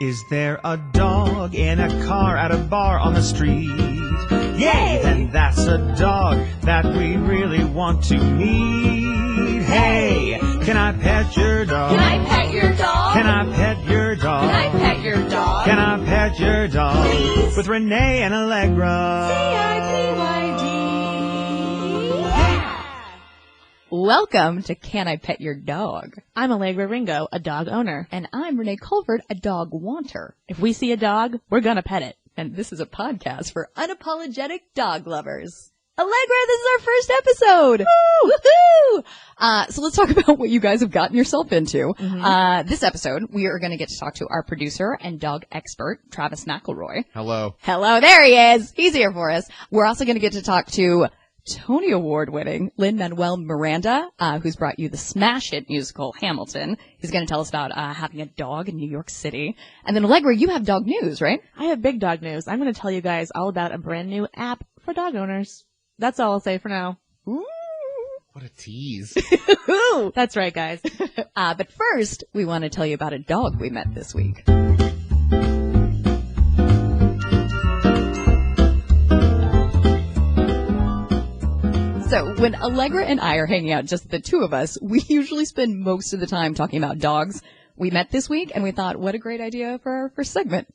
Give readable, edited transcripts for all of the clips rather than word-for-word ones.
Is there a dog in a car at a bar on the street? Yay! Then that's a dog that we really want to meet. Hey, can I pet your dog? Can I pet your dog? Can I pet your dog? Can I pet your dog? Can I pet your dog? Please. With Renee and Allegra. CIPYD. Yeah. Welcome to Can I Pet Your Dog? I'm Allegra Ringo, a dog owner. And I'm Renee Culvert, a dog wanter. If we see a dog, we're gonna pet it. And this is a podcast for unapologetic dog lovers. Allegra, this is our first episode! Woo! Woohoo! So let's talk about what you guys have gotten yourself into. This episode, we are going to get to talk to our producer and dog expert, Travis McElroy. Hello. Hello, there he is! He's here for us. We're also going to get to talk to Tony Award-winning Lin-Manuel Miranda, who's brought you the smash hit musical Hamilton. He's going to tell us about having a dog in New York City. And then Allegra, you have dog news, right? I have big dog news. I'm gonna tell you guys all about a brand new app for dog owners. That's all I'll say for now. Ooh. What a tease. That's right, guys. But first, we want to tell you about a dog we met this week. So when Allegra and I are hanging out, just the two of us, we usually spend most of the time talking about dogs we met this week, and we thought, what a great idea for our first segment.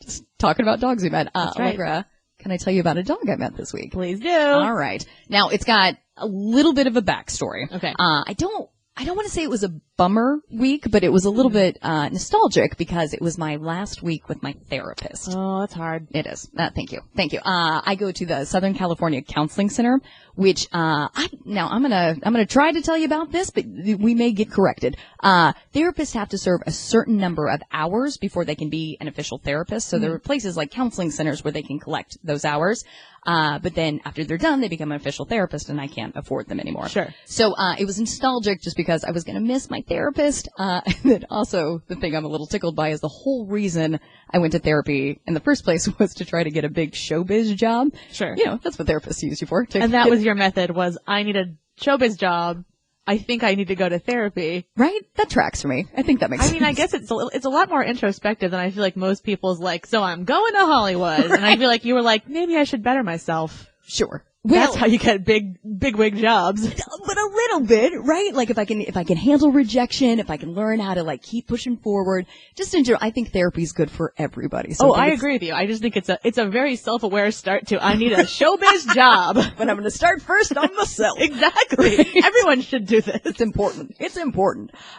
Just talking about dogs we met. That's right. Allegra, can I tell you about a dog I met this week? Please do. All right. Now, it's got a little bit of a backstory. Okay. I don't want to say it was a bummer week, but it was a little bit nostalgic because it was my last week with my therapist. Oh, that's hard. It is. Thank you. I go to the Southern California Counseling Center, which I'm gonna try to tell you about this, but we may get corrected. Therapists have to serve a certain number of hours before they can be an official therapist. So there are places like counseling centers where they can collect those hours. But then after they're done, they become an official therapist, and I can't afford them anymore. Sure. So it was nostalgic just because I was going to miss my therapist. And then also the thing I'm a little tickled by is the whole reason I went to therapy in the first place was to try to get a big showbiz job. Sure. You know, that's what therapists use you for. And that was your method, was I need a showbiz job. I think I need to go to therapy. Right? That tracks for me. I think that makes sense. I mean, I guess it's a lot more introspective than I feel like most people's like, so I'm going to Hollywood. Right. And I feel like you were like, maybe I should better myself. Sure. That's how you get big wig jobs. But a little bit, right? Like if I can handle rejection, if I can learn how to like keep pushing forward, just in general, I think therapy is good for everybody. So I agree with you. I just think it's a very self-aware start to, I need a showbiz job. But I'm going to start first on myself. Exactly. Everyone should do this. It's important.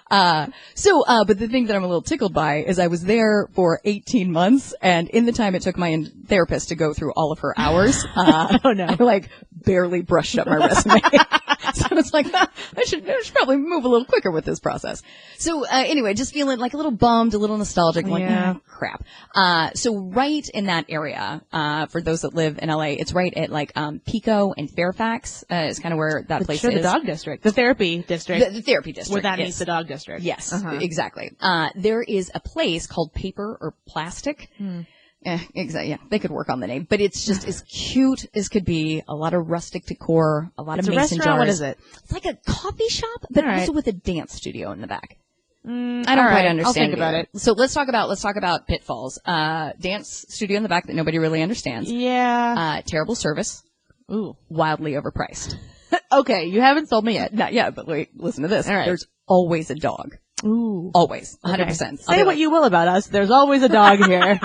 But the thing that I'm a little tickled by is I was there for 18 months, and in the time it took my therapist to go through all of her hours, oh no. I like barely brushed up my resume. So it's like, I should probably move a little quicker with this process. So, anyway, just feeling like a little bummed, a little nostalgic, like, crap. So right in that area, for those that live in LA, it's right at like, Pico and Fairfax, is kind of where that place is. The dog district. The therapy district. The therapy district. Where that meets the dog district. Yes, exactly. There is a place called Paper or Plastic. Exactly. Yeah, they could work on the name, but it's just as cute as could be. A lot of rustic decor, a lot of mason jars. What is it? It's like a coffee shop, but also with a dance studio in the back. I don't quite understand. I'll think about it. So let's talk about pitfalls. Dance studio in the back that nobody really understands. Yeah. Terrible service. Ooh. Wildly overpriced. Okay, you haven't sold me yet. Not yet, but wait, listen to this. All right. There's always a dog. Ooh. Always. 100%. Okay. Say what you will about us. There's always a dog here.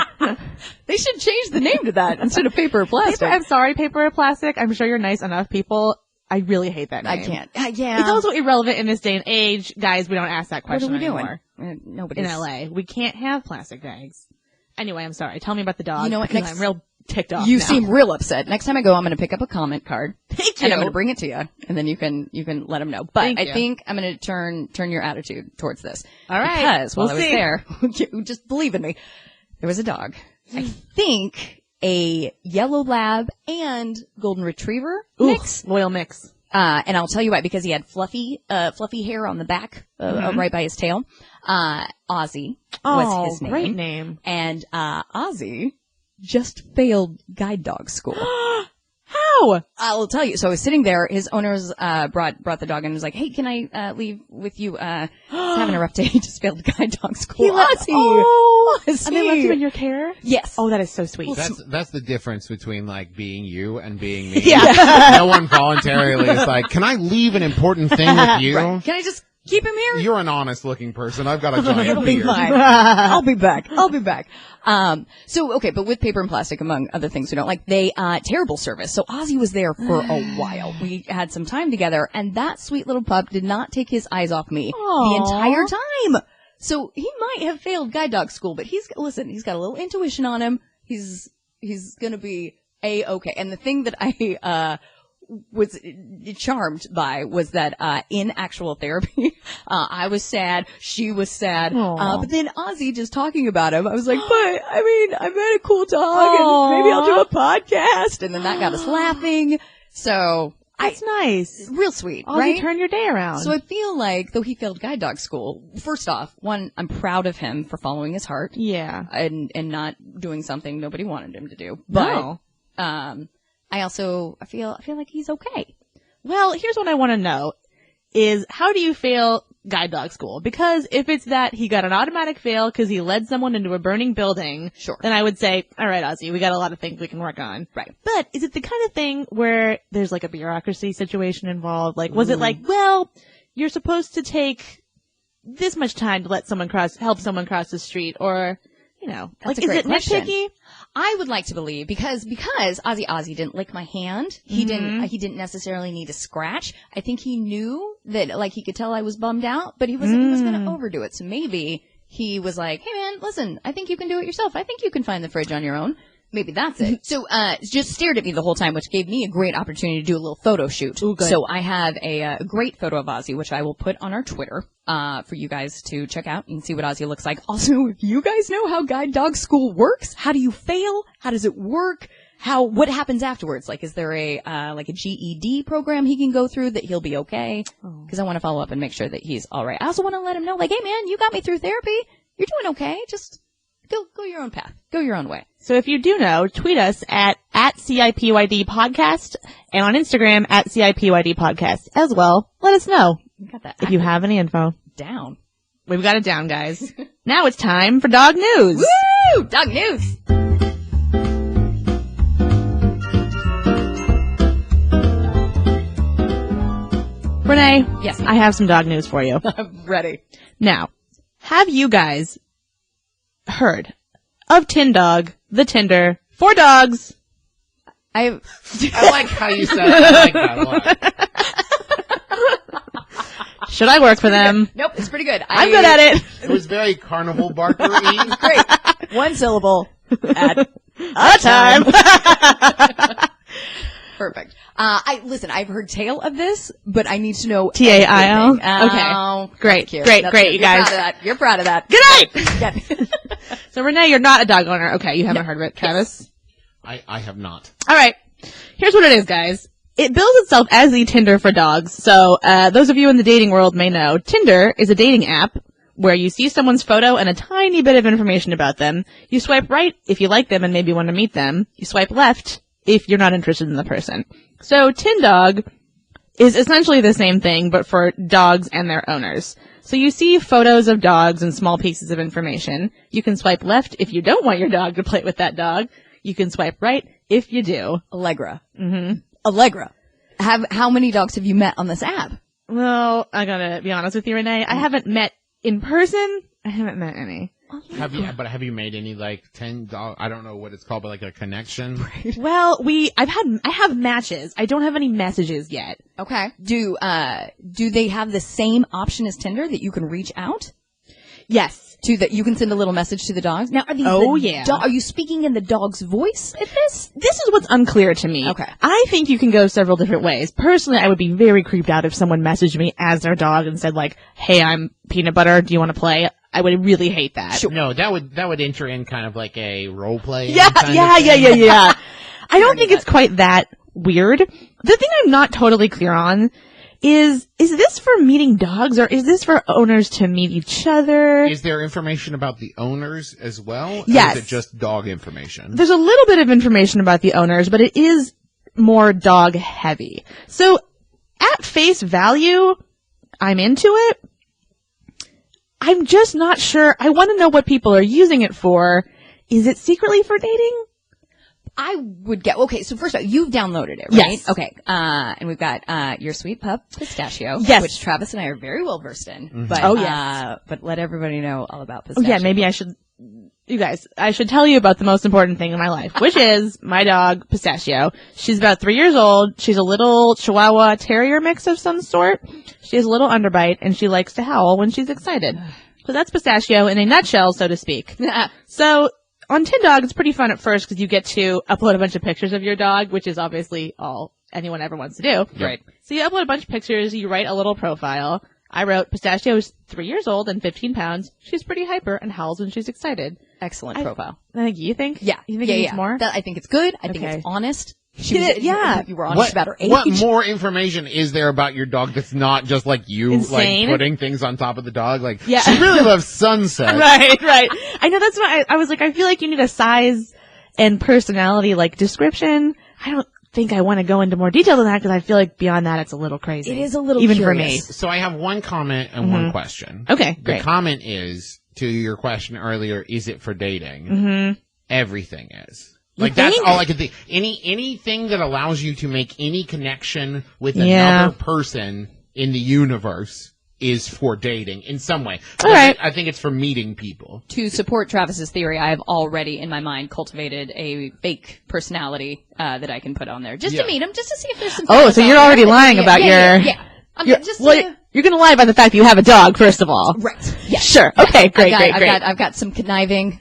They should change the name to that instead of Paper or Plastic. I'm sorry, Paper or Plastic. I'm sure you're nice enough people. I really hate that name. I can't. Yeah. It's also irrelevant in this day and age. Guys, we don't ask that question anymore. What are we doing? Nobody's in LA. We can't have plastic bags. Anyway, I'm sorry. Tell me about the dog. You know what? I'm real ticked off You now. seem real upset. Next time I go, I'm going to pick up a comment card. Thank you. And I'm going to bring it to you, and then you can let them know. But I think I'm going to turn your attitude towards this. All right. Because while I was there, just believe in me, there was a dog. I think a yellow lab and golden retriever mix. Loyal mix. And I'll tell you why, because he had fluffy hair on the back, right by his tail. Ozzy was his name. Great name. And, Ozzy just failed guide dog school. How? No. I'll tell you. So I was sitting there. His owners brought the dog in and was like, "Hey, can I leave with you? He's having a rough day. He just failed guide dog school." And they left him in your care? Yes. Oh, that is so sweet. That's the difference between like being you and being me. Yeah. No one voluntarily is like, can I leave an important thing with you? Right. Can I just keep him here? You're an honest looking person. I've got a giant It'll be beard. fine. I'll be back. So, okay, but with paper and plastic, among other things we don't like, terrible service. So Ozzy was there for a while. We had some time together, and that sweet little pup did not take his eyes off me the entire time. So he might have failed guide dog school, but he's got a little intuition on him. He's gonna be A-okay. And the thing that I, was charmed by was that in actual therapy, I was sad, she was sad, but then Ozzy just talking about him, I was like, but I mean, I met a cool dog, and maybe I'll do a podcast, and then that got us laughing. So That's nice. real sweet, Ozzy, right? turn your day around. So I feel like, though he failed guide dog school, first off, one, I'm proud of him for following his heart. Yeah. And not doing something nobody wanted him to do. No. But, I feel like he's okay. Well, here's what I want to know is how do you fail guide dog school? Because if it's that he got an automatic fail because he led someone into a burning building, Sure. then I would say, all right, Ozzy, we got a lot of things we can work on. Right. But is it the kind of thing where there's like a bureaucracy situation involved? Like, was it like, well, you're supposed to take this much time to help someone cross the street, or, you know, That's like, a great is it question. nitpicky? I would like to believe because Ozzy didn't lick my hand. He didn't necessarily need a scratch. I think he knew that, like, he could tell I was bummed out, but he was going to overdo it. So maybe he was like, "Hey man, listen, I think you can do it yourself. I think you can find the fridge on your own." Maybe that's it. So, just stared at me the whole time, which gave me a great opportunity to do a little photo shoot. Ooh, good. So I have a great photo of Ozzy, which I will put on our Twitter, for you guys to check out. You can see what Ozzy looks like. Also, if you guys know how guide dog school works, how do you fail? How does it work? What happens afterwards? Like, is there a GED program he can go through that he'll be okay? Cause I want to follow up and make sure that he's alright. I also want to let him know, like, hey man, you got me through therapy. You're doing okay. Just go your own path. Go your own way. So if you do know, tweet us at CIPYD podcast and on Instagram at CIPYD podcast as well. Let us know You got that if you have any info. down. We've got it down, guys. Now it's time for dog news. Woo! Dog news. Renee, Yes. I have some dog news for you. I'm ready. Now, have you guys heard of Tindog, the Tinder for dogs? I like how you said it. I like that a lot. Should I work for them? Nope, it's pretty good. I'm good at it. It was very carnival barker-y. Great. One syllable at A time. perfect. I've heard tale of this, but I need to know TAIL? everything. Okay. Oh, Great, cute. great, That's great, good. you guys. You're proud of that. Good night. Yeah. So Renee, you're not a dog owner. Okay, you haven't heard of it. Travis? I have not. All right. Here's what it is, guys. It bills itself as the Tinder for dogs. So, those of you in the dating world may know, Tinder is a dating app where you see someone's photo and a tiny bit of information about them. You swipe right if you like them and maybe want to meet them. You swipe left if you're not interested in the person. So, Tindog is essentially the same thing, but for dogs and their owners. So you see photos of dogs and small pieces of information. You can swipe left if you don't want your dog to play with that dog. You can swipe right if you do. Allegra. Mm-hmm. Allegra. How many dogs have you met on this app? Well, I gotta be honest with you, Renee. I haven't met in person. I haven't met any. Have you made any like 10 dog? I don't know what it's called, but like a connection. Well, I have matches. I don't have any messages yet. Okay. Do they have the same option as Tinder that you can reach out Yes. to, that you can send a little message to the dogs? Now, are you speaking in the dog's voice at this? This is what's unclear to me. Okay. I think you can go several different ways. Personally, I would be very creeped out if someone messaged me as their dog and said like, "Hey, I'm Peanut Butter. Do you want to play?" I would really hate that. Sure. No, that would enter in kind of like a role play. Yeah. I don't think it's quite that weird. The thing I'm not totally clear on is this for meeting dogs or is this for owners to meet each other? Is there information about the owners as well? Yes. Or is it just dog information? There's a little bit of information about the owners, but it is more dog heavy. So at face value, I'm into it. I'm just not sure. I want to know what people are using it for. Is it secretly for dating? I would get, okay, so first of all, you've downloaded it, right? Yes. Okay, and we've got, your sweet pup, Pistachio. Yes. Which Travis and I are very well versed in. Mm-hmm. But, Oh, yes. But let everybody know all about Oh Pistachio. yeah, maybe I should, you guys, I should tell you about the most important thing in my life, which is my dog, Pistachio. She's about 3 years old. She's a little Chihuahua Terrier mix of some sort. She has a little underbite, and she likes to howl when she's excited. So that's Pistachio in a nutshell, so to speak. So, on Tindog, it's pretty fun at first because you get to upload a bunch of pictures of your dog, which is obviously all anyone ever wants to do. Right. So you upload a bunch of pictures, you write a little profile. I wrote, Pistachio is 3 years old and 15 pounds. She's pretty hyper and howls when she's excited. Excellent profile. I think you think? Yeah. You think yeah, it needs yeah. more? I think it's good. I think Okay. it's honest. Yeah. You were honest about her age. What more information is there about your dog that's not just like you, Insane. like putting things on top of the dog? Like, Yeah. she really loves sunset. Right. I know that's why I was like, I feel like you need a size and personality, like, description. I don't think I want to go into more detail than that because I feel like beyond that it's a little crazy. It is a little even curious. for me. So I have one comment and one question. Okay, The great. comment is, to your question earlier, is it for dating? Mm-hmm. Everything is. Like, think? that's all I can think. Anything that allows you to make any connection with Yeah. another person in the universe is for dating in some way. All right. I think it's for meeting people. To support Travis's theory, I have already in my mind cultivated a fake personality that I can put on there just Yeah. to meet him, just to see if there's some. Oh, so you're already lying about yeah, your... Yeah. I'm just You're going to lie about the fact that you have a dog, first of all. right. Yeah. Sure. Okay, great. I've got some conniving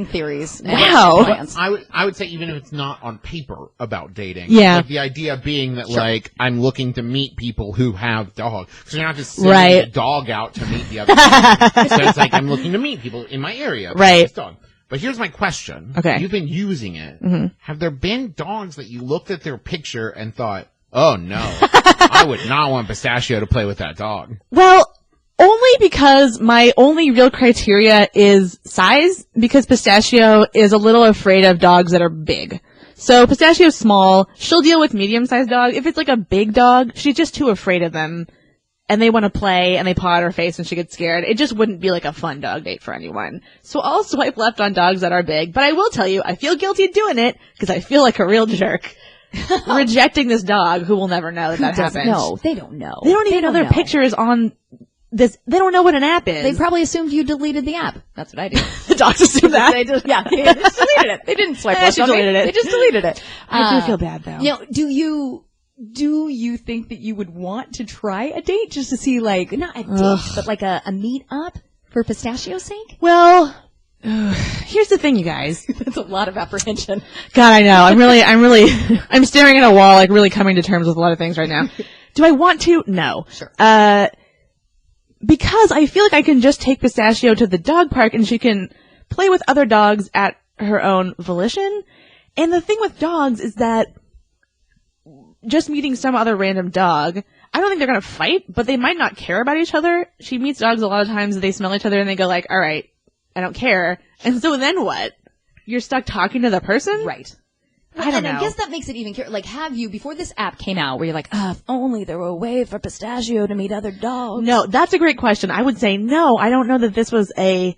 theories. and Wow. plans. I would say even if it's not on paper about dating. Yeah. Like the idea being that like I'm looking to meet people who have dogs. So you're not just sending Right. a dog out to meet the other dog. So it's like I'm looking to meet people in my area. with Right. This dog. But here's my question. Okay. You've been using it. Mm-hmm. Have there been dogs that you looked at their picture and thought, oh no, I would not want Pistachio to play with that dog? Well, only because my only real criteria is size, because Pistachio is a little afraid of dogs that are big. So Pistachio's small. She'll deal with medium-sized dog. If it's like a big dog, she's just too afraid of them. And they want to play, and they paw at her face, and she gets scared. It just wouldn't be like a fun dog date for anyone. So I'll swipe left on dogs that are big. But I will tell you, I feel guilty doing it, because I feel like a real jerk. Rejecting this dog who will never know that happened. No, they don't know. They don't even know their picture is on this. They don't know what an app is. They probably assumed you deleted the app. That's what I did. the dogs assume that. They just deleted it. They didn't swipe left She on me. deleted it. They just deleted it. I do feel bad though. You know, do you think that you would want to try a date just to see, like, not a date, but like a meet up for Pistachio's sake? Well, here's the thing, you guys. That's a lot of apprehension. God, I know. I'm staring at a wall, like really coming to terms with a lot of things right now. Do I want to? No. Sure. Because I feel like I can just take Pistachio to the dog park and she can play with other dogs at her own volition. And the thing with dogs is that just meeting some other random dog, I don't think they're going to fight, but they might not care about each other. She meets dogs a lot of times, they smell each other and they go like, all right, I don't care. And so then what? You're stuck talking to the person? Right. I don't know. I guess that makes it even like, have you, before this app came out, where you're like, if only there were a way for Pistachio to meet other dogs. No, that's a great question. I would say no. I don't know that this was a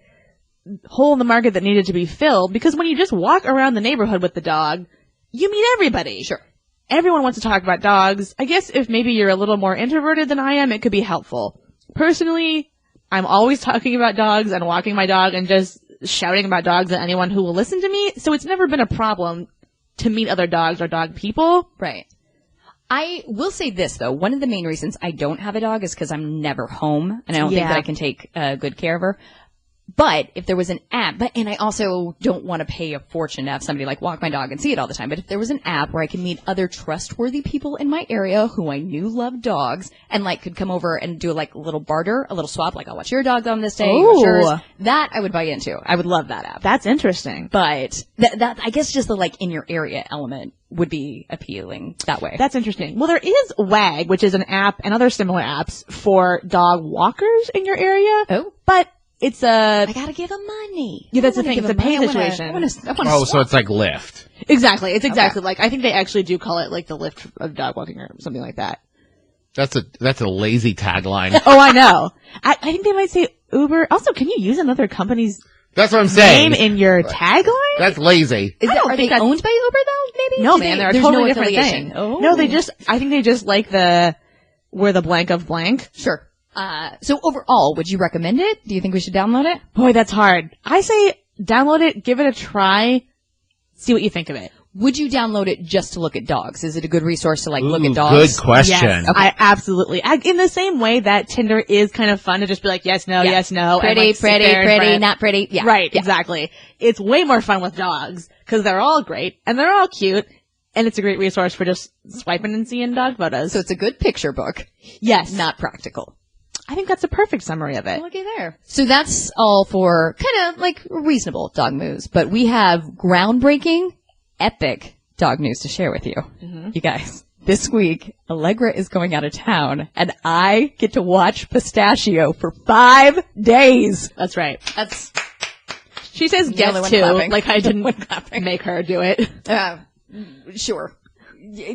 hole in the market that needed to be filled, because when you just walk around the neighborhood with the dog, you meet everybody. Sure. Everyone wants to talk about dogs. I guess if maybe you're a little more introverted than I am, it could be helpful. Personally, I'm always talking about dogs and walking my dog and just shouting about dogs at anyone who will listen to me, so it's never been a problem to meet other dogs or dog people. Right. I will say this, though. One of the main reasons I don't have a dog is because I'm never home, and I don't think Yeah. that I can take good care of her. But if there was an app, and I also don't want to pay a fortune to have somebody like walk my dog and see it all the time, but if there was an app where I could meet other trustworthy people in my area who I knew loved dogs and like could come over and do like a little barter, a little swap, like I'll watch your dog on this day, you watch Ooh. yours, that I would buy into. I would love that app. That's interesting. But that I guess just the like in your area element would be appealing that way. That's interesting. Well, there is WAG, which is an app and other similar apps for dog walkers in your area. Oh. But It's I gotta give him money. Yeah, that's I the wanna thing. give It's a him pay money. situation. I wanna Oh, so swap. it's like Lyft. exactly. It's exactly like, I think they actually do call it like the lift of dog walking or something like that. That's a lazy tagline. Oh, I know. I think they might say Uber. Also, can you use another company's That's what I'm saying. name in your tagline? That's lazy. Are they think that's- owned by Uber though? Maybe No, Do man, they- they're a there's totally no different affiliation. thing. Oh. No, I think they just like we're the blank of blank. Sure. So overall, would you recommend it? Do you think we should download it? Boy, that's hard. I say download it, give it a try, see what you think of it. Would you download it just to look at dogs? Is it a good resource to look Ooh, at dogs? good question. Yes, I absolutely. In the same way that Tinder is kind of fun to just be like, yes, no, Yeah. yes, no. and, Pretty, like, sit there in front of- not pretty. Yeah. Right, Yeah. exactly. It's way more fun with dogs because they're all great and they're all cute and it's a great resource for just swiping and seeing dog photos. So it's a good picture book, yes, not practical. I think that's a perfect summary of it. Looky there. So that's all for kind of like reasonable dog news, but we have groundbreaking, epic dog news to share with you. You guys, this week, Allegra is going out of town and I get to watch Pistachio for 5 days. That's right. That's, She says The only yes one to, clapping. like I The only one didn't clapping. make her do it. sure.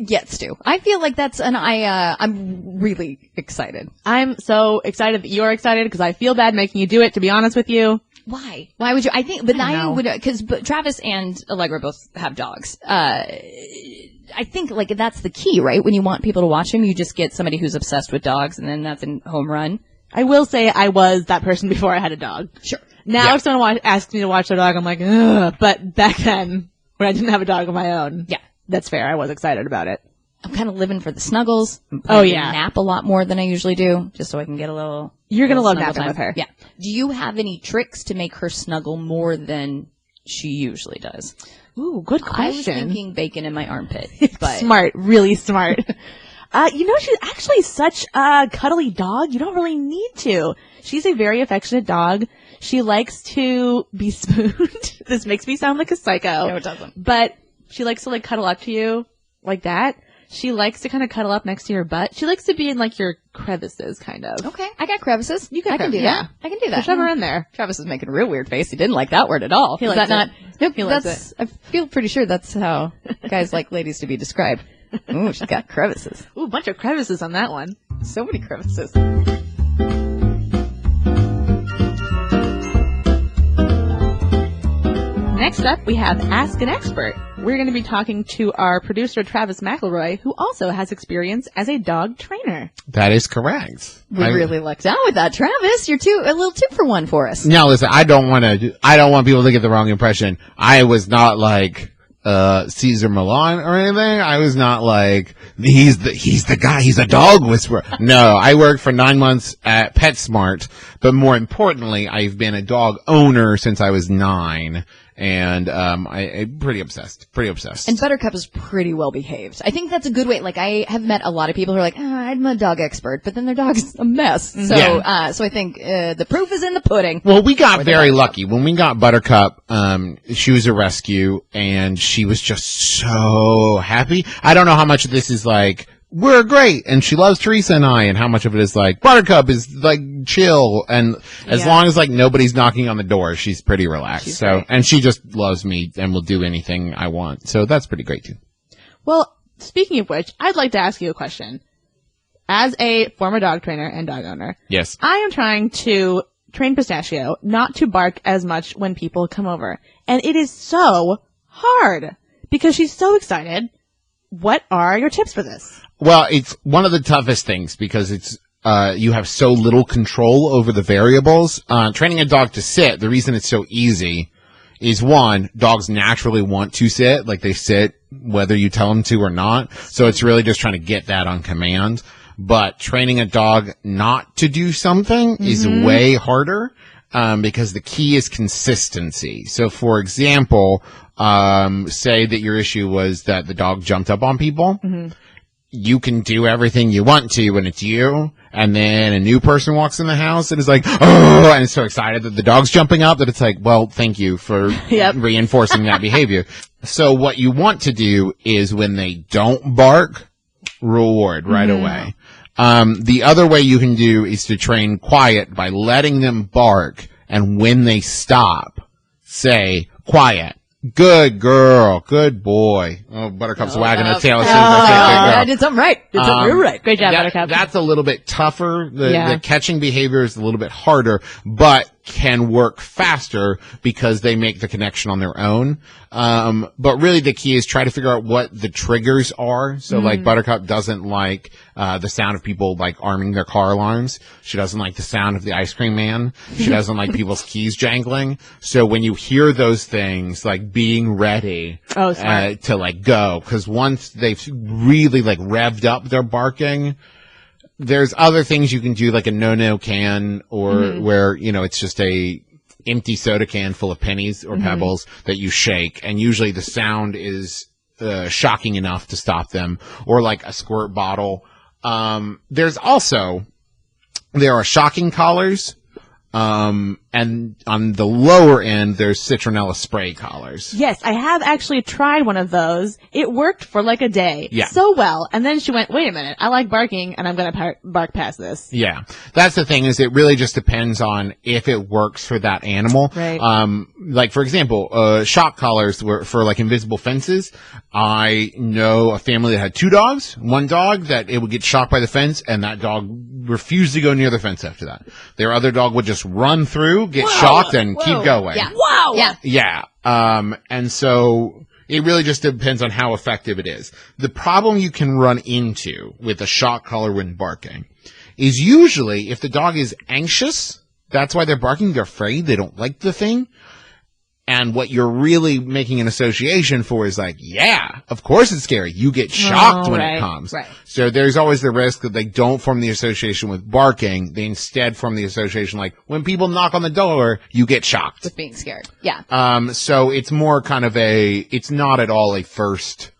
Gets to. I feel like that's I'm really excited. I'm so excited that you're excited because I feel bad making you do it, to be honest with you. Why? Why would you? I think, but I don't I know. would, because Travis and Allegra both have dogs. I think like that's the key, right? When you want people to watch them, you just get somebody who's obsessed with dogs, and then that's a home run. I will say I was that person before I had a dog. Sure. Now Yeah. if someone asks me to watch their dog, I'm like, ugh. But back then, when I didn't have a dog of my own, Yeah. that's fair. I was excited about it. I'm kind of living for the snuggles. I'm Oh, planning to yeah. nap a lot more than I usually do, just so I can get a little. You're gonna little love snuggle napping time. with her. Yeah. Do you have any tricks to make her snuggle more than she usually does? Ooh, good I was question. thinking bacon in my armpit, but Smart, really smart. She's actually such a cuddly dog. You don't really need to. She's a very affectionate dog. She likes to be spooned. This makes me sound like a psycho. No, it doesn't. But she likes to like cuddle up to you like that. She likes to kind of cuddle up next to your butt. She likes to be in like your crevices, kind of. Okay, I got crevices. You got I can do crev- that. yeah. I can do that. Shove her in there. Travis is making a real weird face. He didn't like that word at all. He Is likes that it. not? Nope. He likes That's. I feel pretty sure that's how guys like ladies to be described. Ooh, she's got crevices. Ooh, bunch of crevices on that one. So many crevices. Next up, we have Ask an Expert. We're going to be talking to our producer, Travis McElroy, who also has experience as a dog trainer. That is correct. We really lucked out with that, Travis. You're a little 2-for-1 for us. Now listen, I don't want people to get the wrong impression. I was not like Caesar Milan or anything. I was not like he's the guy, he's a dog whisperer. No, I worked for 9 months at PetSmart, but more importantly, I've been a dog owner since I was 9. And I'm pretty obsessed. And Buttercup is pretty well behaved. I think that's a good way. Like, I have met a lot of people who are like, I'm a dog expert, but then their dog's a mess. So, Yeah. so I think the proof is in the pudding. Well, we got very lucky. When we got Buttercup, she was a rescue, and she was just so happy. I don't know how much of this is like, we're great, and she loves Teresa and I, and how much of it is like, Buttercup is like chill, and as Yeah. long as like nobody's knocking on the door, she's pretty relaxed. She's So, great. and she just loves me and will do anything I want. So that's pretty great too. Well, speaking of which, I'd like to ask you a question. As a former dog trainer and dog owner, Yes. I am trying to train Pistachio not to bark as much when people come over. And it is so hard because she's so excited. What are your tips for this? Well, it's one of the toughest things because it's you have so little control over the variables. Training a dog to sit, the reason it's so easy is one, dogs naturally want to sit, like they sit whether you tell them to or not. So it's really just trying to get that on command. But training a dog not to do something is way harder. Because the key is consistency. So, for example, say that your issue was that the dog jumped up on people. You can do everything you want to when it's you, and then a new person walks in the house and is like, oh, and is so excited that the dog's jumping up that it's like, well, thank you for Yep. reinforcing that behavior. So what you want to do is when they don't bark, reward right away. The other way you can do is to train quiet by letting them bark and when they stop, say, quiet. Good girl. Good boy. Oh, Buttercup's wagging her tail as soon as I say good girl. I did something right. Did something real right. Great job, Buttercup. That's a little bit tougher. Yeah. The catching behavior is a little bit harder, but can work faster because they make the connection on their own. But really the key is try to figure out what the triggers are. So like Buttercup doesn't like the sound of people like arming their car alarms. She doesn't like the sound of the ice cream man. She doesn't like people's keys jangling. So when you hear those things, like being ready to like go, because once they've really like revved up their barking, there's other things you can do, like a no-no can, or where, you know, it's just a empty soda can full of pennies or pebbles that you shake, and usually the sound is shocking enough to stop them, or like a squirt bottle. There are shocking collars, and on the lower end, there's citronella spray collars. Yes, I have actually tried one of those. It worked for like a day. Yeah. So well. And then she went, wait a minute, I like barking and I'm going to bark past this. Yeah. That's the thing, is it really just depends on if it works for that animal. Right. Like for example, shock collars were for like invisible fences. I know a family that had 2 dogs. One dog that it would get shocked by the fence, and that dog refused to go near the fence after that. Their other dog would just run through, get shocked, and keep going. Yeah. Wow. Yeah. Yeah. And so it really just depends on how effective it is. The problem you can run into with a shock collar when barking is usually if the dog is anxious, that's why they're barking, they're afraid, they don't like the thing. And what you're really making an association for is like, yeah, of course it's scary. You get shocked when it comes. Right. So there's always the risk that they don't form the association with barking. They instead form the association like when people knock on the door, you get shocked. With being scared. Yeah. So it's more kind of it's not at all a first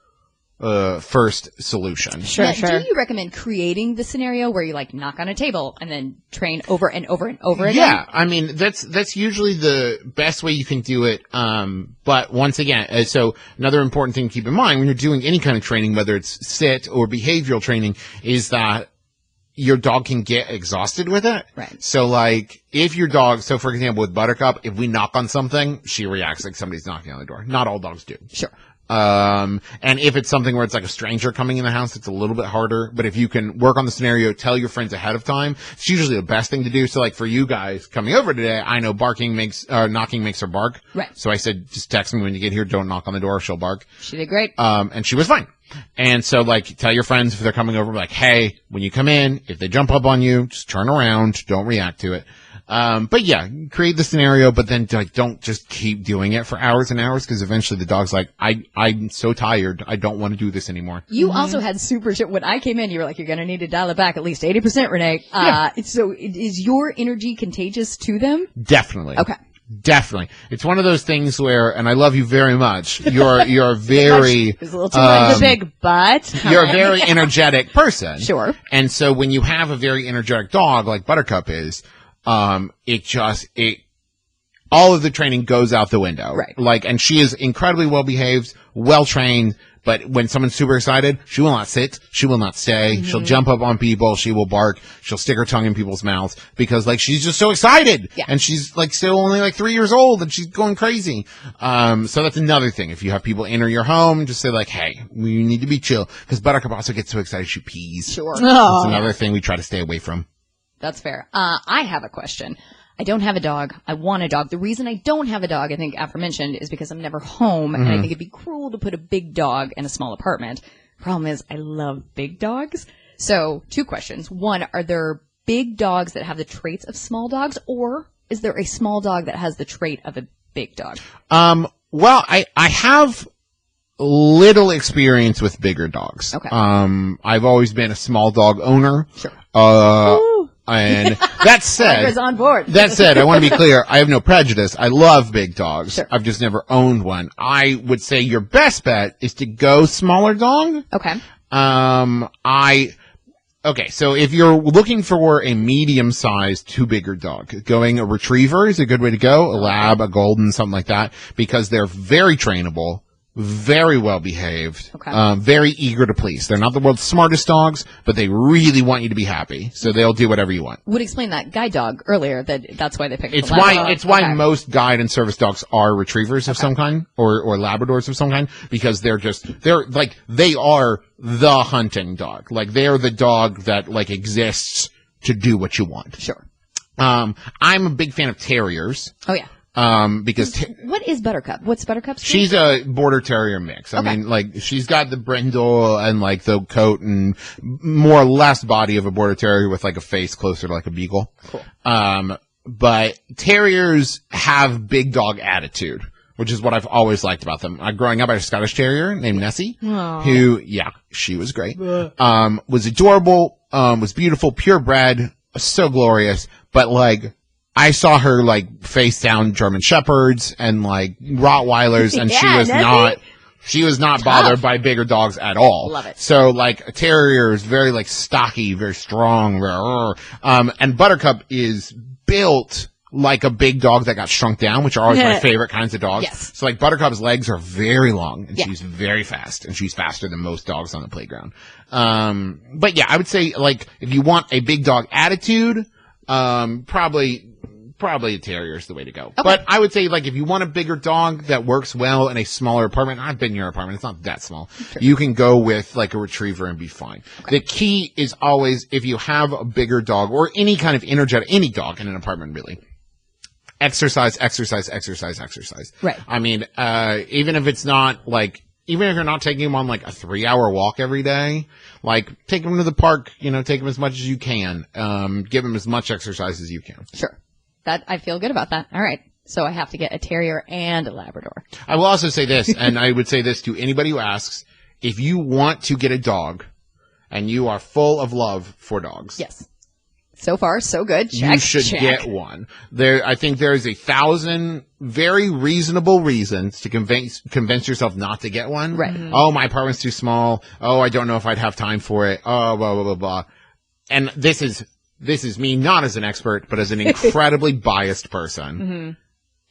solution. Sure, Now, sure. Do you recommend creating the scenario where you like knock on a table and then train over and over and over again? Yeah, I mean that's usually the best way you can do it. But once again, so another important thing to keep in mind when you're doing any kind of training, whether it's sit or behavioral training, is that your dog can get exhausted with it. Right. So like if your dog, so for example with Buttercup, if we knock on something, she reacts like somebody's knocking on the door. Not all dogs do. Sure. And if it's something where it's like a stranger coming in the house, it's a little bit harder. But if you can work on the scenario, tell your friends ahead of time, it's usually the best thing to do. So like for you guys coming over today, I know knocking makes her bark. Right. So I said, just text me when you get here. Don't knock on the door. She'll bark. She did great. And she was fine. And so like tell your friends if they're coming over, like, hey, when you come in, if they jump up on you, just turn around. Don't react to it. But yeah, create the scenario, but then like don't just keep doing it for hours and hours, because eventually the dog's like, I'm so tired, I don't want to do this anymore. You also had when I came in, you were like, you're going to need to dial it back at least 80%, Renee. So is your energy contagious to them? Definitely. Okay. Definitely. It's one of those things where, and I love you very much, you're very, It was a little too much. The big butt. you're a very energetic person. Sure. And so when you have a very energetic dog like Buttercup is, all of the training goes out the window. Right. Like, and she is incredibly well behaved, well trained, but when someone's super excited, she will not sit, she will not stay, she'll jump up on people, she will bark, she'll stick her tongue in people's mouths, because like she's just so excited. Yeah. And she's like still only like 3 years old and she's going crazy. So that's another thing. If you have people enter your home, just say like, hey, we need to be chill. Because Buttercup also gets so excited she pees. Sure. That's another thing we try to stay away from. That's fair. I have a question. I don't have a dog. I want a dog. The reason I don't have a dog, I think aforementioned, is because I'm never home, and I think it'd be cruel to put a big dog in a small apartment. Problem is, I love big dogs. So, 2 questions. One, are there big dogs that have the traits of small dogs, or is there a small dog that has the trait of a big dog? Well, I have little experience with bigger dogs. Okay. I've always been a small dog owner. Sure. And that said, Tiger's on board. that said, I want to be clear. I have no prejudice. I love big dogs. Sure. I've just never owned one. I would say your best bet is to go smaller dog. Okay. Okay, so if you're looking for a medium-sized to bigger dog, going a retriever is a good way to go, a lab, a golden, something like that, because they're very trainable, very well behaved, Okay. very eager to please. They're not the world's smartest dogs, but they really want you to be happy, so they'll do whatever you want. Would explain that guide dog earlier. That's why they picked. It's the Labrador. why it's why Okay. most guide and service dogs are retrievers of some kind or Labradors of some kind, because they're like they are the hunting dog. Like they're the dog that like exists to do what you want. Sure. I'm a big fan of terriers. Oh yeah. Because What is Buttercup? What's Buttercup's name? she's a border terrier mix. I Okay. mean, like, she's got the brindle and, like, the coat and more or less body of a border terrier with, like, a face closer to, like, a beagle. Cool. But terriers have big dog attitude, which is what I've always liked about them. Growing up, I had a Scottish terrier named Nessie, who, yeah, she was great. Was adorable, was beautiful, purebred, so glorious, but, like, I saw her like face down German Shepherds and like Rottweilers, and Yeah, she was not bothered by bigger dogs at all. Love it. So like a terrier is very like stocky, very strong, and Buttercup is built like a big dog that got shrunk down, which are always my favorite kinds of dogs. Yes. So like Buttercup's legs are very long, and Yeah. she's very fast, and she's faster than most dogs on the playground. But yeah, I would say like if you want a big dog attitude, probably a terrier is the way to go. But I would say, like, if you want a bigger dog that works well in a smaller apartment, I've been in your apartment, it's not that small, you can go with, like, a retriever and be fine. The key is always, if you have a bigger dog, or any kind of energetic, any dog in an apartment, really, exercise. Right. I mean, even if it's not, like, even if you're not taking him on, like, a 3-hour walk every day, like, take him to the park, take him as much as you can, give him as much exercise as you can. Sure. That I feel good about that. All right. So I have to get a terrier and a Labrador. I will also say this, and I would say this to anybody who asks, if you want to get a dog and you are full of love for dogs, Yes. So far, so good. Check. you should check. get one. I think there is 1,000 very reasonable reasons to convince yourself not to get one. Right. Oh, my apartment's too small. Oh, I don't know if I'd have time for it. Oh, blah, blah, blah, blah. And this is me not as an expert, but as an incredibly biased person.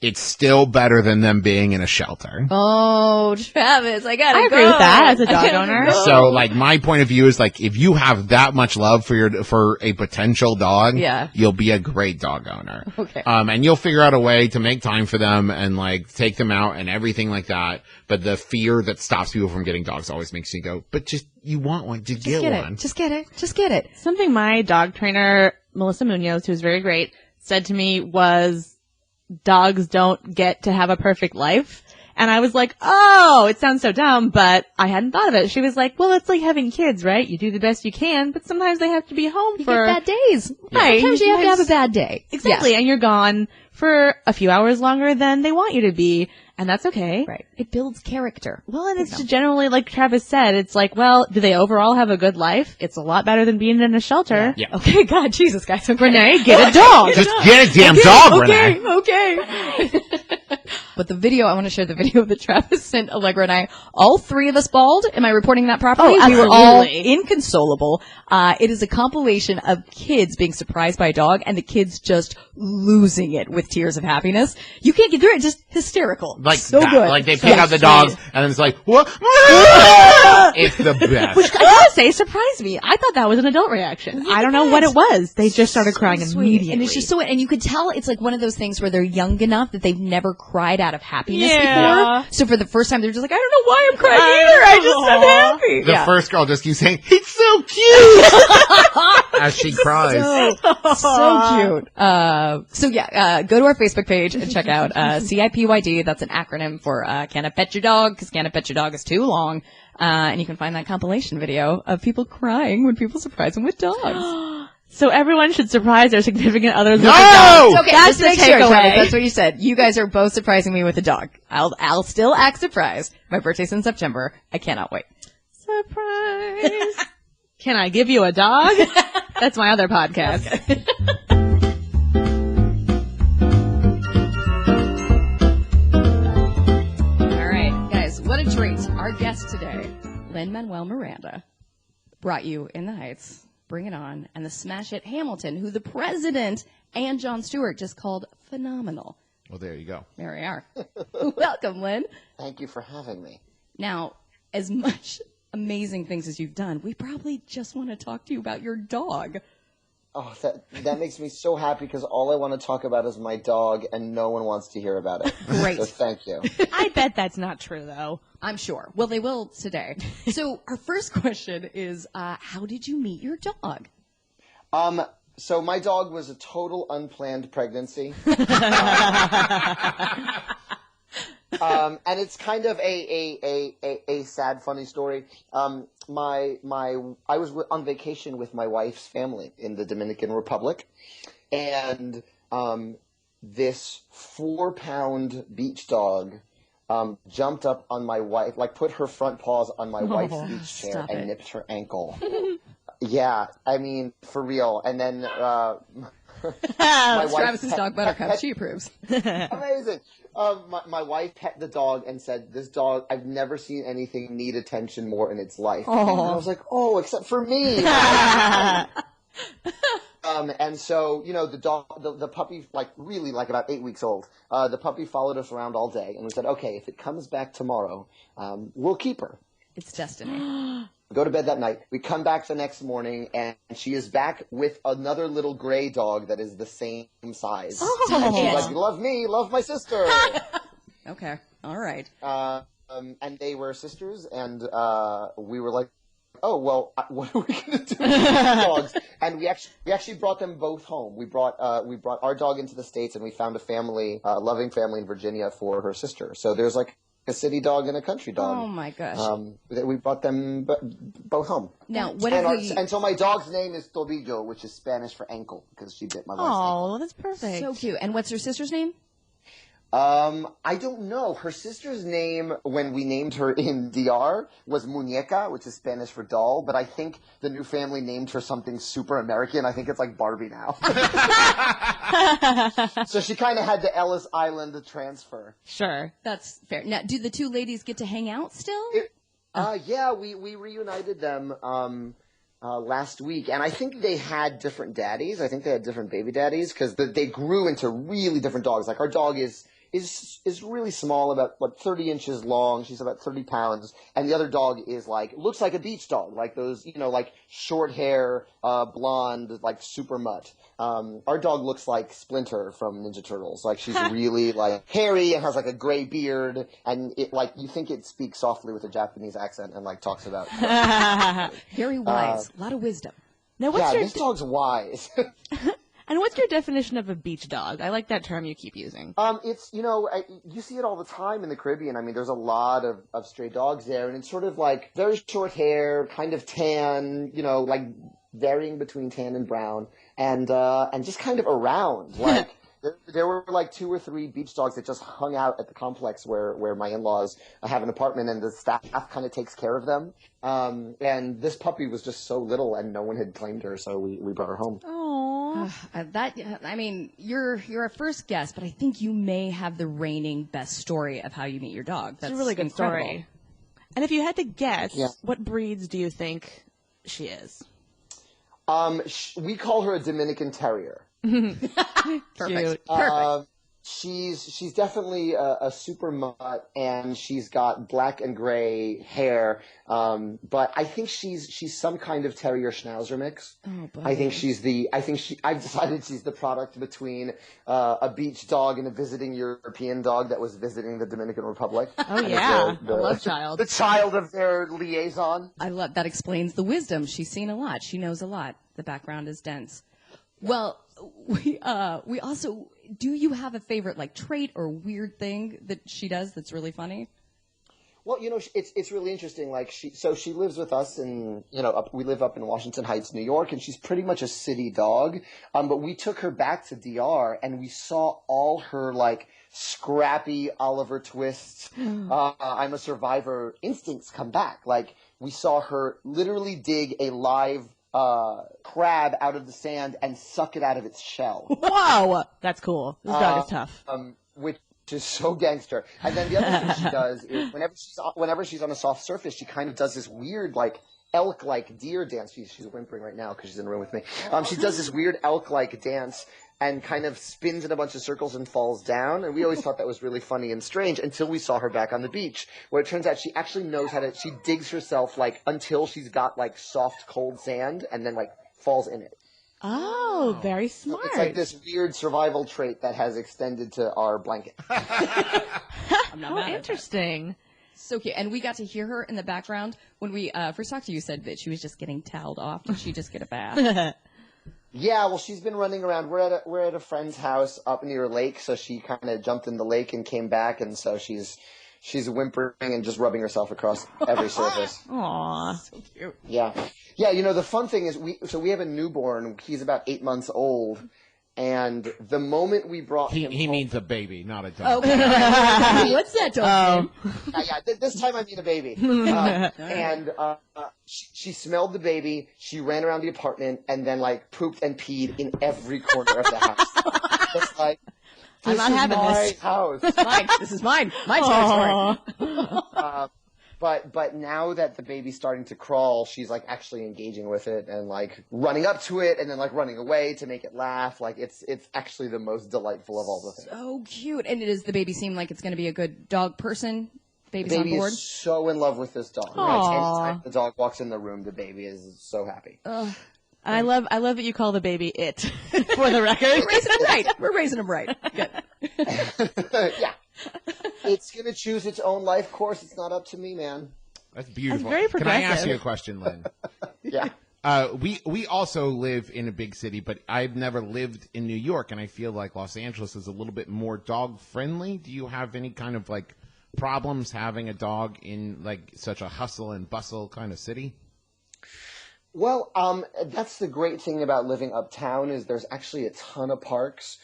It's still better than them being in a shelter. Oh, Travis, I gotta I agree with that as a dog owner. So, like, my point of view is, like, if you have that much love for a potential dog, Yeah. you'll be a great dog owner. Okay. And you'll figure out a way to make time for them and, like, take them out and everything like that. But the fear that stops people from getting dogs always makes you go, but you want one, just get one. Just get it. Just get it. Something my dog trainer, Melissa Munoz, who's very great, said to me was, dogs don't get to have a perfect life. And I was like, oh, it sounds so dumb, but I hadn't thought of it. She was like, well, it's like having kids, right? You do the best you can, but sometimes they have to be home You for... get bad days. Right. Sometimes you have to have a bad day. Exactly. Yes. And you're gone for a few hours longer than they want you to be. And that's okay. Right. It builds character. Well, and it's just generally, like Travis said, it's like, well, do they overall have a good life? It's a lot better than being in a shelter. Yeah. Okay, God, Jesus, guys. Okay. Renee, get a dog. Just get a damn dog, Renee. Okay. But the video, I want to share the video that Travis sent Allegra and I. All three of us bald. Am I reporting that properly? Oh, We were all absolutely. inconsolable. It is a compilation of kids being surprised by a dog and the kids just losing it with tears of happiness. You can't get through it. Just hysterical. Like so that. good. Like they pick out the dogs and then it's like, what? It's the best. Which I gotta say surprised me. I thought that was an adult reaction. I don't know what it was. They just started crying Sweet. immediately. And it's just so, and you could tell it's like one of those things where they're young enough that they've never cried out of happiness Yeah. before. So for the first time, they're just like, I don't know why I'm crying either. I just am happy. The Yeah. first girl just keeps saying, "It's so cute," as she cries. So cute. Go to our Facebook page and check out CIPYD. That's an acronym for Can I Pet Your Dog? Because Can I Pet Your Dog is too long. And you can find that compilation video of people crying when people surprise them with dogs. So everyone should surprise their significant others with No! a dog. Okay, That's just to the make sure, takeaway. Travis, that's what you said. You guys are both surprising me with a dog. I'll still act surprised. My birthday's in September. I cannot wait. Surprise. Can I give you a dog? That's my other podcast. All right, guys, what a treat. Our guest today, Lin-Manuel Miranda, brought you In the Heights, Bring It On, and the smash hit Hamilton, who the president and Jon Stewart just called phenomenal. Well, there you go. There we are. Welcome, Lynn. Thank you for having me. Now, as much amazing things as you've done, we probably just want to talk to you about your dog. Oh, that makes me so happy because all I want to talk about is my dog, and no one wants to hear about it. Great. So thank you. I bet that's not true, though. I'm sure. Well, they will today. So our first question is, how did you meet your dog? So my dog was a total unplanned pregnancy. And it's kind of a sad, funny story. I was on vacation with my wife's family in the Dominican Republic, and this 4-pound beach dog jumped up on my wife, like put her front paws on my wife's beach chair and nipped her ankle. Yeah, I mean, for real. And then my wife Travis's dog Buttercup. She approves. Amazing. My wife pet the dog and said, "This dog, I've never seen anything need attention more in its life." And I was like, "Oh, except for me." And so, you know, the dog, the puppy, really about 8 weeks old. The puppy followed us around all day, and we said, "Okay, if it comes back tomorrow, we'll keep her." It's destiny. We go to bed that night. We come back the next morning, and she is back with another little gray dog that is the same size. And she's like, "Love me, love my sister." Okay. All right. And they were sisters, and we were like, "Oh, well, what are we going to do with these dogs?" And we actually brought them both home. We brought our dog into the States, and we found a loving family in Virginia for her sister. So there's like a city dog and a country dog. Oh my gosh. We brought them both home. Now, what and so my dog's name is Tobillo, which is Spanish for ankle, because she bit my wife's ankle. Oh, that's perfect. So cute. And what's her sister's name? I don't know. Her sister's name, when we named her in DR, was Muñeca, which is Spanish for doll, but I think the new family named her something super American. I think it's like Barbie now. So she kind of had the Ellis Island transfer. Sure. That's fair. Now, do the two ladies get to hang out still? Yeah, we reunited them last week, and I think they had different daddies. I think they had different baby daddies, because they grew into really different dogs. Like, our dog is really small, about 30 inches long. She's about 30 pounds. And the other dog is looks like a beach dog, like those, short hair, blonde, super mutt. Our dog looks like Splinter from Ninja Turtles. Like, she's really hairy and has a gray beard, and you think it speaks softly with a Japanese accent and talks about. Very wise. A lot of wisdom. Now, what's this dog's wise. And what's your definition of a beach dog? I like that term you keep using. It's, you see it all the time in the Caribbean. I mean, there's a lot of stray dogs there, and it's sort of very short hair, kind of tan, varying between tan and brown, and just kind of around. There were 2 or 3 beach dogs that just hung out at the complex where my in-laws have an apartment, and the staff kind of takes care of them. And this puppy was just so little, and no one had claimed her, so we brought her home. You're a first guest, but I think you may have the reigning best story of how you meet your dog. That's a really good incredible. story. And if you had to guess, what breeds do you think she is? We call her a Dominican Terrier. Perfect. Perfect. She's definitely a super mutt, and she's got black and gray hair. But I think she's some kind of terrier schnauzer mix. Oh, buddy. I've decided she's the product between a beach dog and a visiting European dog that was visiting the Dominican Republic. Oh yeah, a love child. The child of their liaison. I love that. Explains the wisdom. She's seen a lot. She knows a lot. The background is dense. Well, we also, do you have a favorite trait or weird thing that she does that's really funny? Well, it's really interesting. She lives with us, and we live up in Washington Heights, New York, and she's pretty much a city dog. But we took her back to DR, and we saw all her scrappy Oliver Twist, I'm a survivor instincts come back. We saw her literally dig a live crab out of the sand and suck it out of its shell. Whoa, that's cool. This dog is tough. Which is so gangster. And then the other thing she does is whenever she's on a soft surface, she kind of does this weird elk-like deer dance. She's whimpering right now because she's in the room with me. She does this weird elk-like dance. and kind of spins in a bunch of circles and falls down. And we always thought that was really funny and strange until we saw her back on the beach, where it turns out she actually knows she digs herself like until she's got like soft, cold sand and then like falls in it. Oh, very So smart. it's like this weird survival trait that has extended to our blanket. I'm not Oh, mad at that. interesting. So cute. And we got to hear her in the background when we first talked to you. Said that she was just getting toweled off. Did she just get a bath? Yeah, well, she's been running around. We're at a friend's house up near a lake, so she kind of jumped in the lake and came back, and so she's whimpering and just rubbing herself across every surface. Aw. So cute. Yeah, the fun thing is we have a newborn. He's about 8 months old, and the moment we brought He him home, means a baby, not a dog. Okay. What's that dog name? this time I mean a baby. She smelled the baby. She ran around the apartment and then like pooped and peed in every corner of the house. Just like, I'm not having this. house. Mine. This is mine. My territory. But now that the baby's starting to crawl, she's like actually engaging with it and like running up to it and then like running away to make it laugh. Like it's actually the most delightful of all the things. So cute. And does the baby seem like it's going to be a good dog person? Baby's The baby on board. is so in love with this dog. Aw. Anytime the dog walks in the room, the baby is so happy. I love that you call the baby it, for the record. We're raising him right. We're raising him right. Good. Yeah. It's going to choose its own life course. It's not up to me, man. That's beautiful. That's very Can I ask progressive. you a question, Lynn? Yeah. We also live in a big city, but I've never lived in New York, and I feel like Los Angeles is a little bit more dog friendly. Do you have any kind of like problems having a dog in like such a hustle and bustle kind of city? Well, that's the great thing about living uptown is there's actually a ton of parks.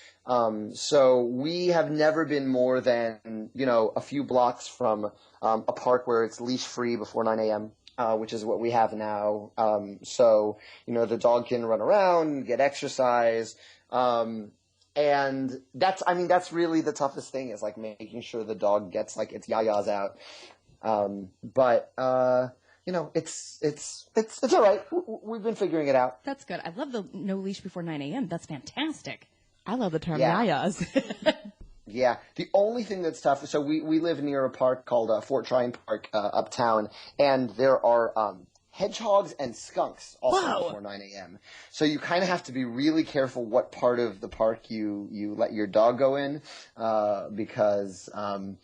So we have never been more than, a few blocks from a park where it's leash free before 9 a.m., which is what we have now. So, the dog can run around, get exercise. And that's really the toughest thing is like making sure the dog gets like its yayas out. It's all right. We've been figuring it out. That's good. I love the no leash before 9 a.m. That's fantastic. I love the term Yeah. yayas. Yeah. The only thing that's tough, so we live near a park called Fort Tryon Park uptown, and there are hedgehogs and skunks also before 9 a.m. So you kind of have to be really careful what part of the park you let your dog go in, because a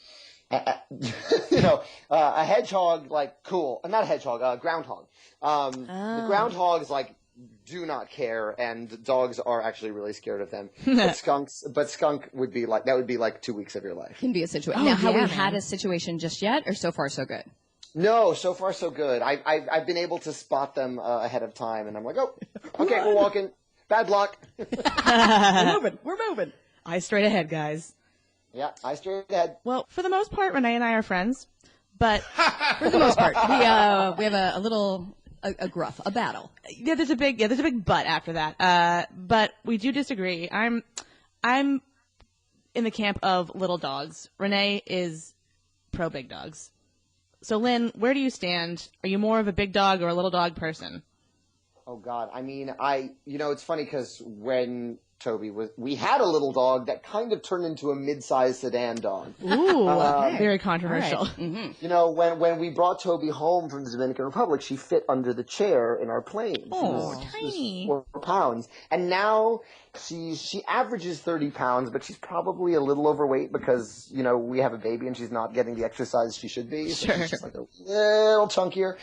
hedgehog, like, cool. Not a hedgehog, a groundhog. The groundhogs, like, do not care, and dogs are actually really scared of them. But skunk would be like, that would be like 2 weeks of your life. Can be a situation. Oh, Now, have yeah, we had man. a situation just yet, or so far so good? No, so far so good. I've been able to spot them ahead of time, and I'm like, oh, okay, we're walking. Bad luck. We're moving. Eyes straight ahead, guys. Yeah, I straight ahead. Well, for the most part, Renee and I are friends, but For the most part, we have a little a gruff, a battle. there's a big but after that. But we do disagree. I'm in the camp of little dogs. Renee is pro big dogs. So Lynn, where do you stand? Are you more of a big dog or a little dog person? Oh God, I mean, it's funny because when Toby we had a little dog that kind of turned into a mid-sized sedan dog. Ooh, very controversial. All right. Mm-hmm. When we brought Toby home from the Dominican Republic, she fit under the chair in our plane. Oh, She was tiny. 4 pounds. And now she averages 30 pounds, but she's probably a little overweight because, we have a baby and she's not getting the exercise she should be. So she's just like a little chunkier.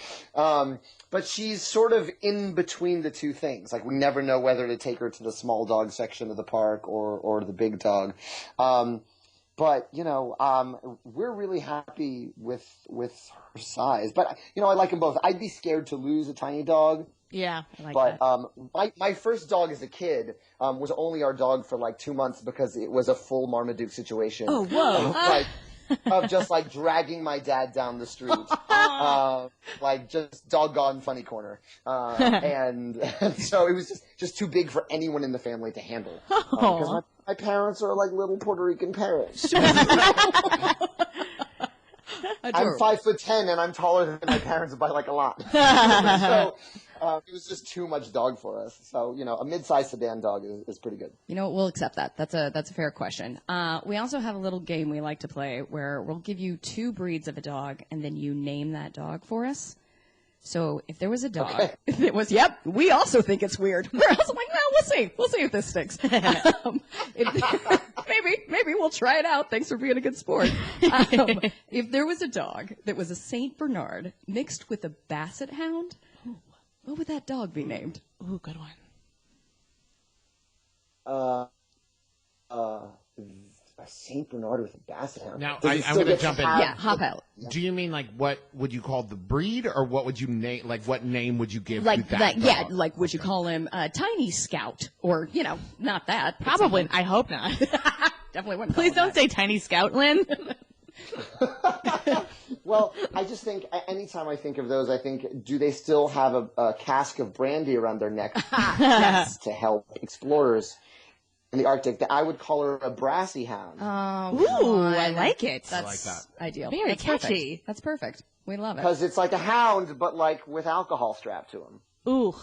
But she's sort of in between the two things. Like we never know whether to take her to the small dog section of the park or the big dog. But we're really happy with her size. But I like them both. I'd be scared to lose a tiny dog. Yeah, I like But that. my first dog as a kid was only our dog for like 2 months because it was a full Marmaduke situation. Oh, whoa. Of just like dragging my dad down the street, like just doggone funny corner, and so it was just too big for anyone in the family to handle because my parents are like little Puerto Rican parents. I'm 5'10" and I'm taller than my parents by like a lot. So It was just too much dog for us. So, a mid-sized sedan dog is pretty good. We'll accept that. That's a fair question. We also have a little game we like to play where we'll give you 2 breeds of a dog, and then you name that dog for us. So if there was a dog, it was, we also think it's weird. We're also like, well, we'll see if this sticks. Maybe we'll try it out. Thanks for being a good sport. If there was a dog that was a Saint Bernard mixed with a Basset Hound, what would that dog be named? Ooh, good one. A Saint Bernard with a Basset Hound. Now, Does it I'm still going to get jump in. have- Yeah, hop out. Do you mean what would you call the breed, or what would you name? What name would you give Like to that? yeah, dog? like would you call him Tiny Scout or not that? but Probably. something. I hope not. Definitely wouldn't. Please call him don't say Tiny Scout, Lynn. Well, I just think anytime I think of those, I think, do they still have a cask of brandy around their neck to help explorers in the Arctic? That I would call her a brassy hound. Ooh, I like it. That's like that. ideal. Very That's catchy. Perfect. That's perfect. We love it. Because it's like a hound, but like with alcohol strapped to him. Ooh.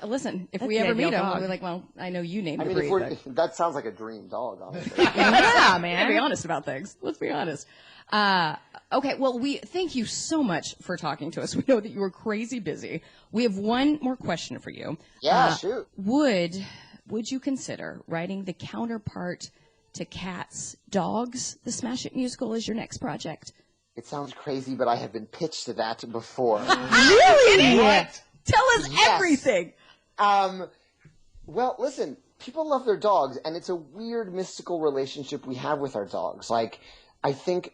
Listen, if That's we the ever meet ideal him, dog. we'll be like, well, I know you named I the mean, breed, but that sounds like a dream dog, honestly. Yeah, Let's be man. honest about things. Let's be honest. Okay, well, we thank you so much for talking to us. We know that you were crazy busy. We have one more question for you. Yeah, shoot. Would you consider writing the counterpart to Cats' Dogs, the Smash It musical, as your next project? It sounds crazy, but I have been pitched to that before. Really? What? Tell us Yes. everything. Well, listen, people love their dogs, and it's a weird mystical relationship we have with our dogs. Like, I think,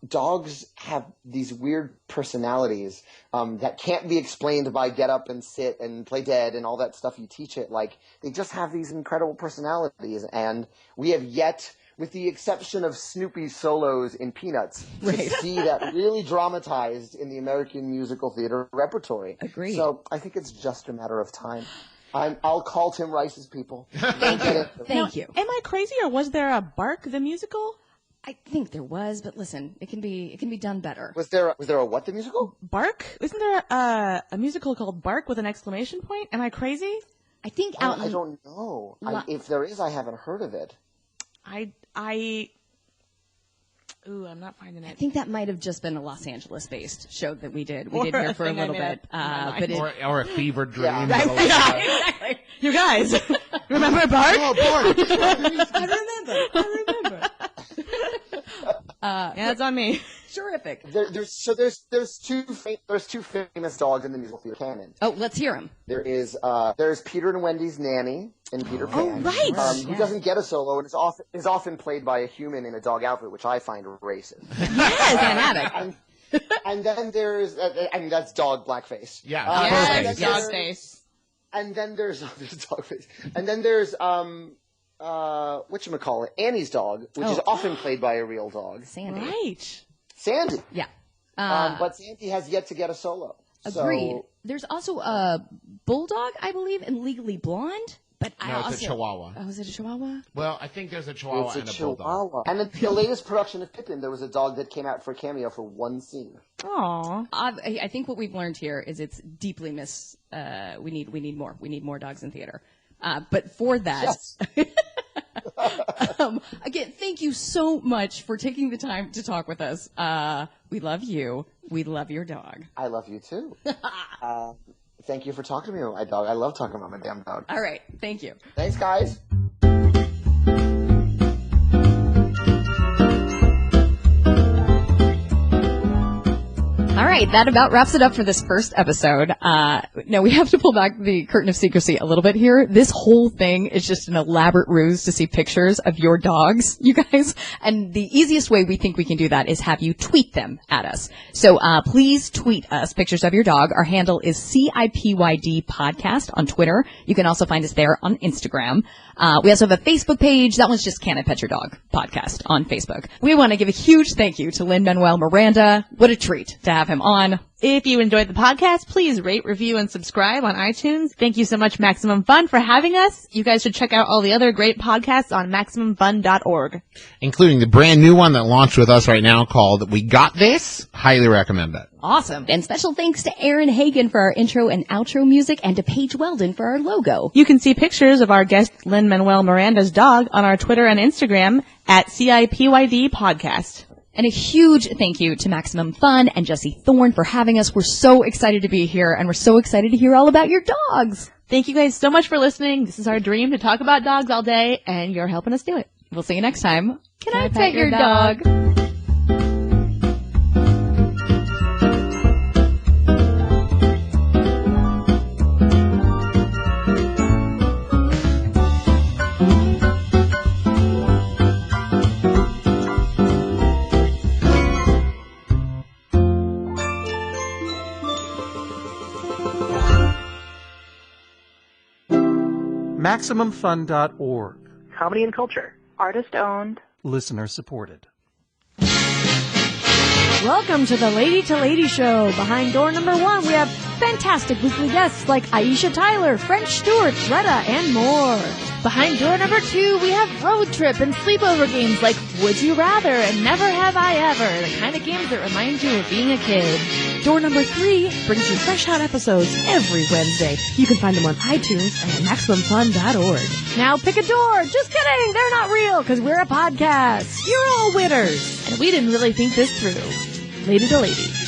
dogs have these weird personalities that can't be explained by get up and sit and play dead and all that stuff you teach it. Like, they just have these incredible personalities, and we have yet, with the exception of Snoopy's solos in Peanuts, Right. to see that really dramatized in the American musical theater repertory. Agreed. So I think it's just a matter of time. I'll call Tim Rice's people. Thank you. Thank you. Am I crazy, or was there a Bark the musical? I think there was, but listen, it can be done better. Was there a what, the musical? Bark? Isn't there a musical called Bark with an exclamation point? Am I crazy? I think Oh, out. I don't know. Lo- If there is, I haven't heard of it. Ooh, I'm not finding I it. think that might have just been a Los Angeles-based show that we did. We Or did a here for a thing I little made bit, up in my mind. but it, or a fever dream. Yeah. exactly. You guys, remember Bark? Oh, boy. I remember. Yeah, it's on me. Terrific. There's two famous dogs in the musical theater canon. Oh, let's hear him. There's Peter and Wendy's nanny in Peter Pan. right. Who doesn't get a solo and is often played by a human in a dog outfit, which I find racist. Yes, fanatic. And then there's that's dog blackface. Yeah. Yes, Perfect. dog face. And then there's dog face. And then there's whatchamacallit, Annie's dog, which is often played by a real dog. Sandy. Right. Sandy. Yeah. But Sandy has yet to get a solo. Agreed. So, There's also a bulldog, I believe, in Legally Blonde. But I No, also, it's a Chihuahua. Oh, is it a Chihuahua? Well, I think there's a Chihuahua it's a and a Chihuahua. Bulldog. And in the latest production of Pippin, there was a dog that came out for a cameo for one scene. Aw. I think what we've learned here is it's deeply we need more. We need more dogs in theater. But for that, Yes. again, thank you so much for taking the time to talk with us. We love you. We love your dog. I love you too. Thank you for talking to me about my dog. I love talking about my damn dog. All right. Thank you. Thanks, guys. All right, that about wraps it up for this first episode. Now we have to pull back the curtain of secrecy a little bit here. This whole thing is just an elaborate ruse to see pictures of your dogs, you guys. And the easiest way we think we can do that is have you tweet them at us. So please tweet us pictures of your dog. Our handle is CIPYD Podcast on Twitter. You can also find us there on Instagram. We also have a Facebook page. That one's just Can I Pet Your Dog Podcast on Facebook. We want to give a huge thank you to Lin-Manuel Miranda. What a treat to have him on. If you enjoyed the podcast, please rate, review, and subscribe on iTunes. Thank you so much, Maximum Fun, for having us. You guys should check out all the other great podcasts on MaximumFun.org. Including the brand new one that launched with us right now called We Got This. Highly recommend it. Awesome. And special thanks to Aaron Hagen for our intro and outro music and to Paige Weldon for our logo. You can see pictures of our guest Lin-Manuel Miranda's dog on our Twitter and Instagram at CIPYD Podcast. And a huge thank you to Maximum Fun and Jesse Thorne for having us. We're so excited to be here, and we're so excited to hear all about your dogs. Thank you guys so much for listening. This is our dream to talk about dogs all day, and you're helping us do it. We'll see you next time. Can I pet your dog? MaximumFun.org. Comedy and culture. Artist owned. Listener supported. Welcome to the Lady to Lady Show. Behind door number 1, we have fantastic weekly guests like Aisha Tyler, French Stewart, Retta, and more. Behind door number 2, we have road trip and sleepover games like Would You Rather and Never Have I Ever, the kind of games that remind you of being a kid. Door number 3 brings you fresh hot episodes every Wednesday. You can find them on iTunes and at MaximumFun.org. Now pick a door. Just kidding. They're not real because we're a podcast. You're all winners. And we didn't really think this through. Lady to Lady.